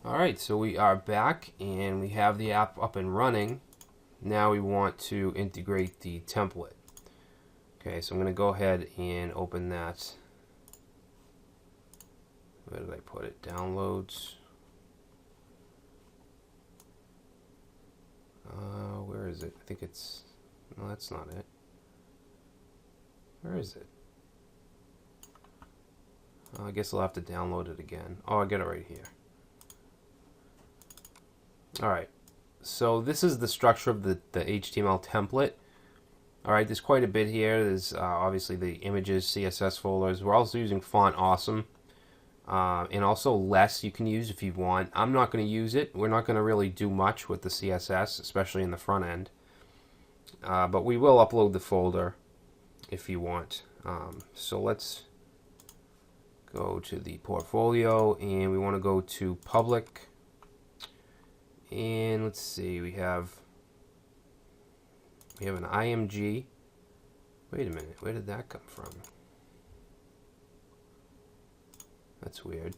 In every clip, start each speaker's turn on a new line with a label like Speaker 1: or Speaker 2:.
Speaker 1: Alright, so we are back and we have the app up and running. Now we want to integrate the template. Okay, so I'm going to go ahead and open that. Where did I put it? Downloads. Where is it? I think it's... No, that's not it. Where is it? I guess I'll have to download it again. Oh, I got it right here. Alright, so this is the structure of the HTML template. Alright, there's quite a bit here. There's obviously the images, CSS folders. We're also using Font Awesome. And also less you can use if you want. I'm not going to use it. We're not going to really do much with the CSS, especially in the front end. But we will upload the folder if you want. So let's go to the portfolio and we want to go to public. And let's see, we have an IMG. Wait a minute, where did that come from? That's weird.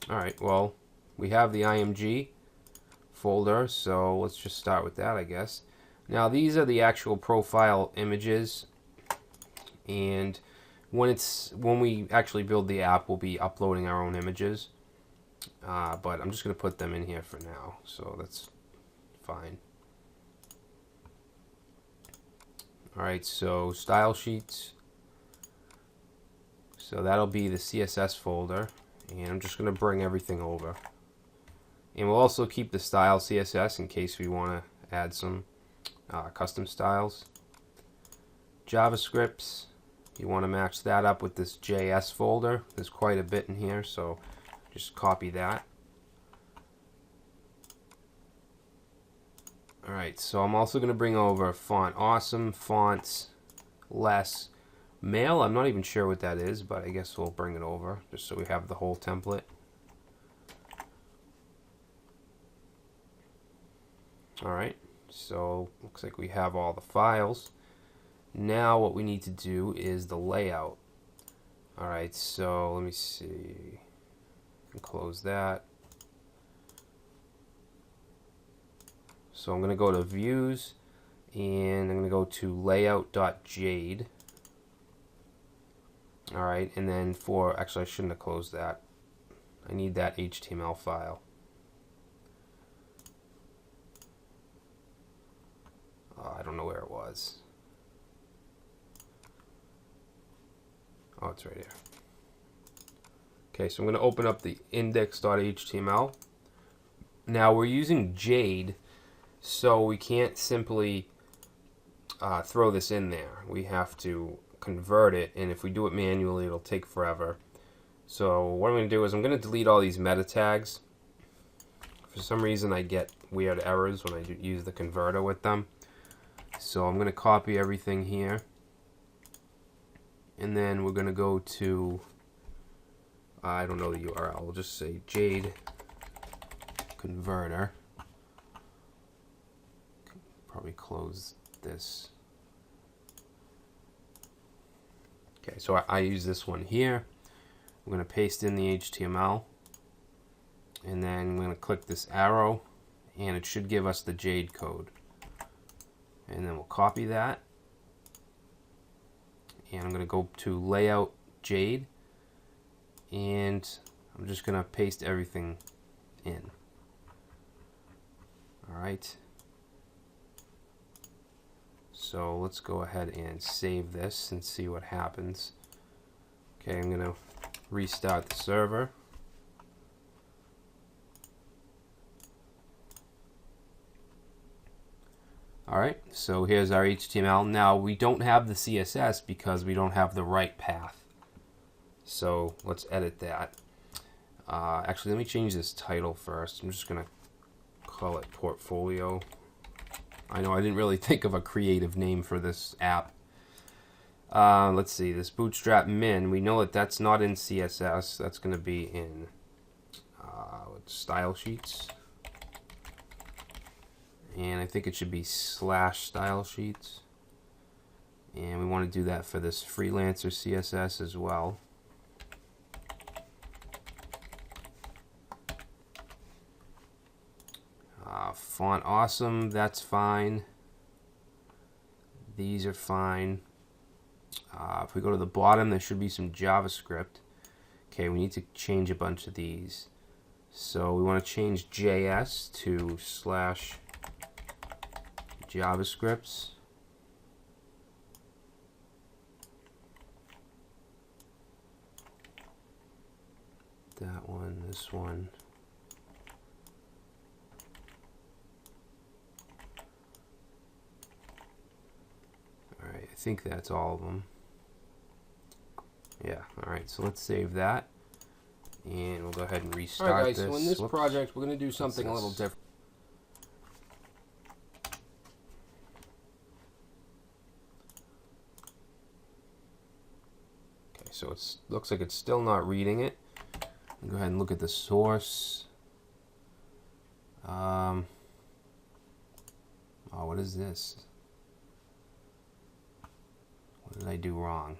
Speaker 1: Alright, well, we have the IMG folder, so let's just start with that, I guess. Now, these are the actual profile images, and when we actually build the app, we'll be uploading our own images. But I'm just going to put them in here for now, so that's fine. Alright, so style sheets. So that'll be the CSS folder, and I'm just going to bring everything over. And we'll also keep the style CSS in case we want to add some custom styles. JavaScripts, you want to match that up with this JS folder. There's quite a bit in here, so just copy that. Alright, so I'm also going to bring over Font Awesome, fonts, less, mail. I'm not even sure what that is, but I guess we'll bring it over just so we have the whole template. Alright, so looks like we have all the files. Now what we need to do is the layout. Alright, so let me see. Close that. So I'm going to go to views and I'm going to go to layout.jade. Alright, and then actually I shouldn't have closed that. I need that HTML file. I don't know where it was. Oh, it's right here. Okay, so I'm going to open up the index.html. Now we're using Jade, so we can't simply throw this in there. We have to convert it, and if we do it manually, it'll take forever. So what I'm going to do is I'm going to delete all these meta tags. For some reason, I get weird errors when I use the converter with them. So I'm going to copy everything here, and then we're going to go to, I don't know the URL, we'll just say Jade converter. Probably close this. Okay, so I use this one here. I'm going to paste in the HTML, and then I'm going to click this arrow, and it should give us the Jade code. And then we'll copy that, and I'm going to go to layout Jade, and I'm just going to paste everything in. Alright, so let's go ahead and save this and see what happens. Okay, I'm going to restart the server. Alright, so here's our HTML. Now we don't have the CSS because we don't have the right path. So let's edit that. Actually, let me change this title first. I'm just going to call it Portfolio. I know I didn't really think of a creative name for this app. Let's see, this Bootstrap Min, we know that that's not in CSS. That's going to be in style sheets. And I think it should be /style sheets. And we want to do that for this freelancer CSS as well. Font awesome, that's fine. These are fine. If we go to the bottom, there should be some JavaScript. Okay, we need to change a bunch of these. So we want to change JS to /JavaScripts. That one, this one. Alright, I think that's all of them. Yeah, alright, so let's save that. And we'll go ahead and restart
Speaker 2: Alright guys,
Speaker 1: this.
Speaker 2: so in this project we're going to do something a little different.
Speaker 1: Okay, so it looks like it's still not reading it. Go ahead and look at the source. Oh, what is this? What did I do wrong?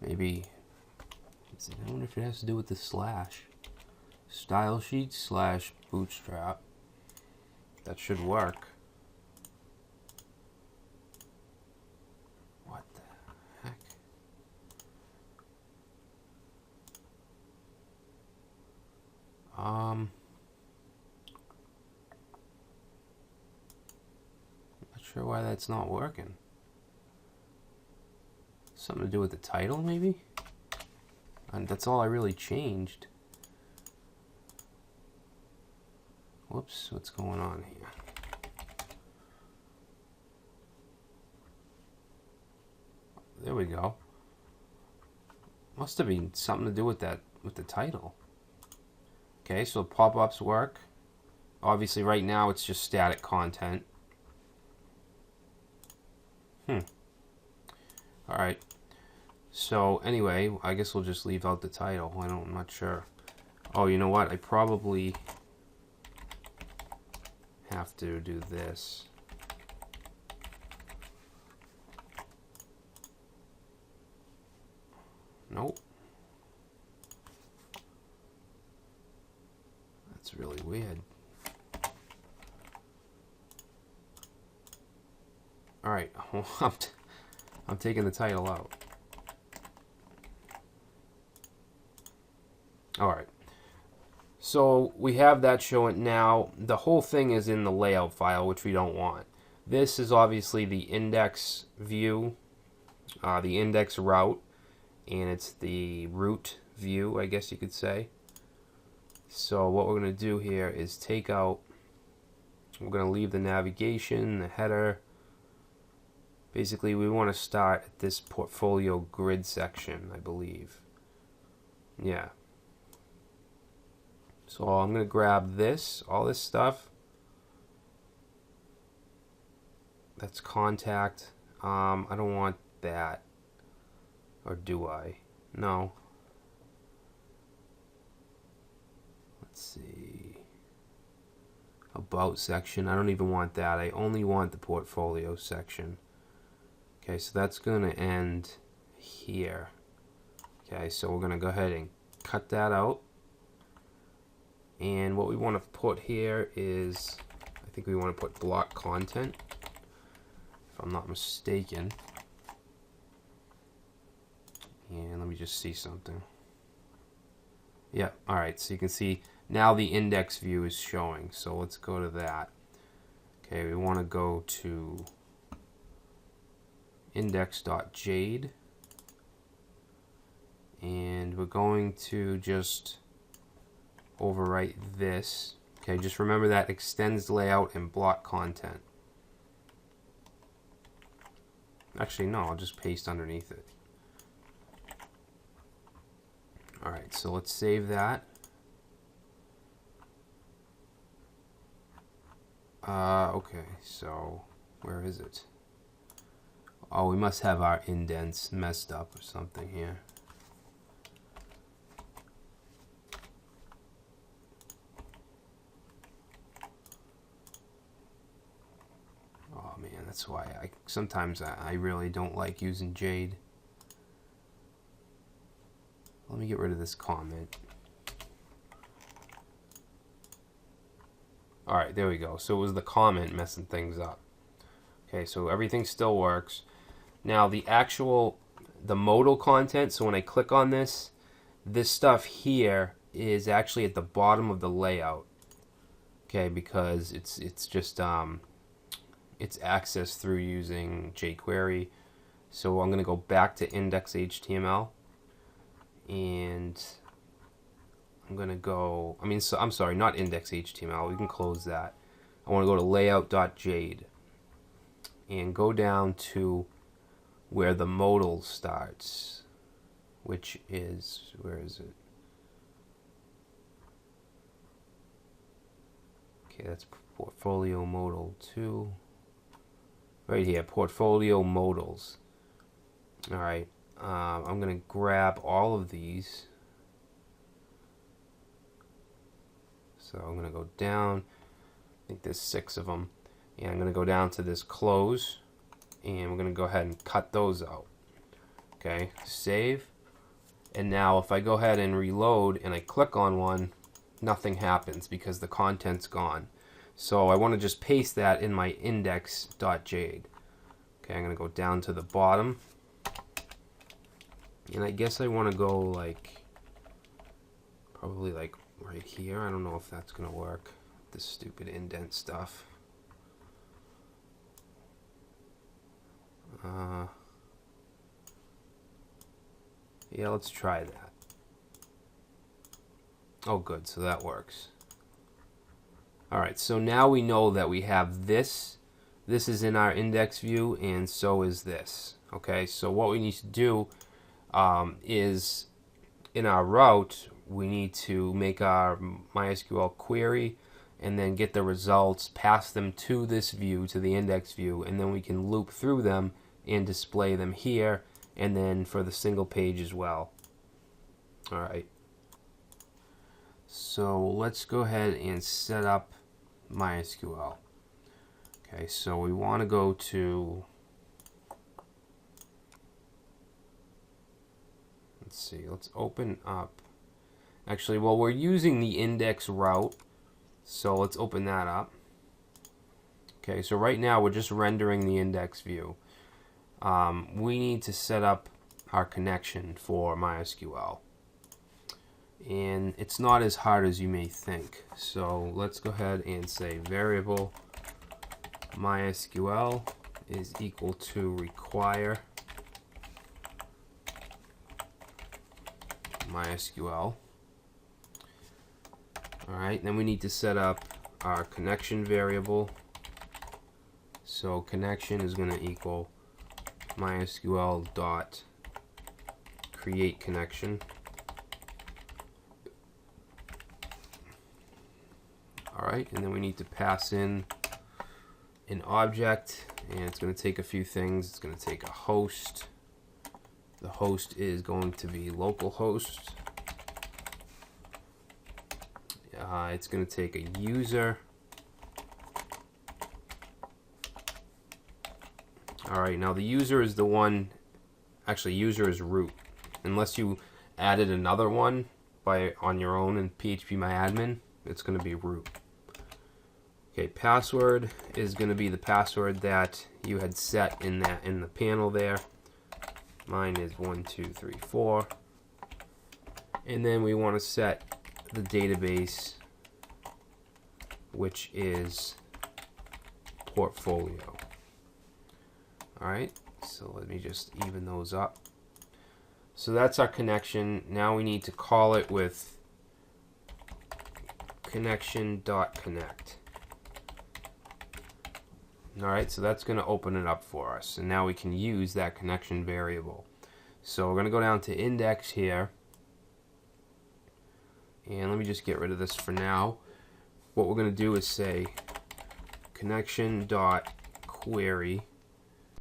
Speaker 1: Maybe, I wonder if it has to do with the slash. Style sheet / bootstrap. That should work. What the heck? Not sure why that's not working. Something to do with the title, maybe? And that's all I really changed. Whoops, what's going on here? There we go. Must have been something to do with that, with the title. Okay, so pop-ups work. Obviously right now it's just static content. Alright. So anyway, I guess we'll just leave out the title. I'm not sure. Oh, you know what? I probably have to do this. Nope. That's really weird. Alright, I'm taking the title out. Alright. So we have that showing now. The whole thing is in the layout file, which we don't want. This is obviously the index view, the index route, and it's the root view, I guess you could say. So what we're going to do here is take out, we're going to leave the navigation, the header. Basically, we want to start at this portfolio grid section, I believe. Yeah. So I'm going to grab this, all this stuff. That's contact. I don't want that. Or do I? No. Let's see. About section. I don't even want that. I only want the portfolio section. Okay, so that's going to end here. Okay, so we're going to go ahead and cut that out. And what we want to put here is, I think we want to put block content, if I'm not mistaken. And let me just see something. Yeah, alright, so you can see now the index view is showing. So let's go to that. Okay, we want to go to index.jade. And we're going to just overwrite this. Okay, just remember that extends layout and block content. Actually, no, I'll just paste underneath it. Alright, so let's save that. Okay, so where is it? Oh, we must have our indents messed up or something here. Oh man, that's why sometimes I really don't like using Jade. let me get rid of this comment. Alright, there we go. So it was the comment messing things up. Okay, so everything still works. Now the modal content, so when I click on this stuff here is actually at the bottom of the layout. Okay, because it's just it's accessed through using jQuery. So I'm going to go back to index.html, and I'm going to go, I'm sorry, not index.html. We can close that. I want to go to layout.jade and go down to where the modal starts, which is, where is it? Okay, that's portfolio modal 2. Right here, portfolio modals. Alright, I'm going to grab all of these. So I'm going to go down, I think there's 6 of them, and I'm going to go down to this close, and we're going to go ahead and cut those out. Okay, save, and now if I go ahead and reload and I click on one, nothing happens because the content's gone. So I want to just paste that in my index.jade. Okay, I'm going to go down to the bottom, and I guess I want to go like, probably like right here. I don't know if that's going to work, this stupid indent stuff. Yeah, let's try that. Oh good, so that works. Alright, so now we know that we have this. This is in our index view, and so is this. Okay, so what we need to do is in our route, we need to make our MySQL query and then get the results, pass them to this view, to the index view, and then we can loop through them and display them here, and then for the single page as well. Alright, so let's go ahead and set up MySQL. Okay, so we want to go to, let's see, let's open up, actually, well, we're using the index route, so let's open that up. Okay, so right now we're just rendering the index view. We need to set up our connection for MySQL, and it's not as hard as you may think. So let's go ahead and say variable MySQL is equal to require MySQL. Alright, then we need to set up our connection variable. So connection is going to equal MySQL dot create connection. Alright, and then we need to pass in an object, and it's going to take a few things. It's going to take a host. The host is going to be localhost. It's going to take a user. Alright, now the user is the one, actually user is root. Unless you added another one on your own in PHPMyAdmin, it's going to be root. Okay, password is going to be the password that you had set in the panel there. Mine is 1234. And then we want to set the database, which is portfolio. Alright, so let me just even those up. So that's our connection. Now we need to call it with connection.connect. Alright, so that's going to open it up for us. And now we can use that connection variable. So we're going to go down to index here. And let me just get rid of this for now. What we're going to do is say connection.query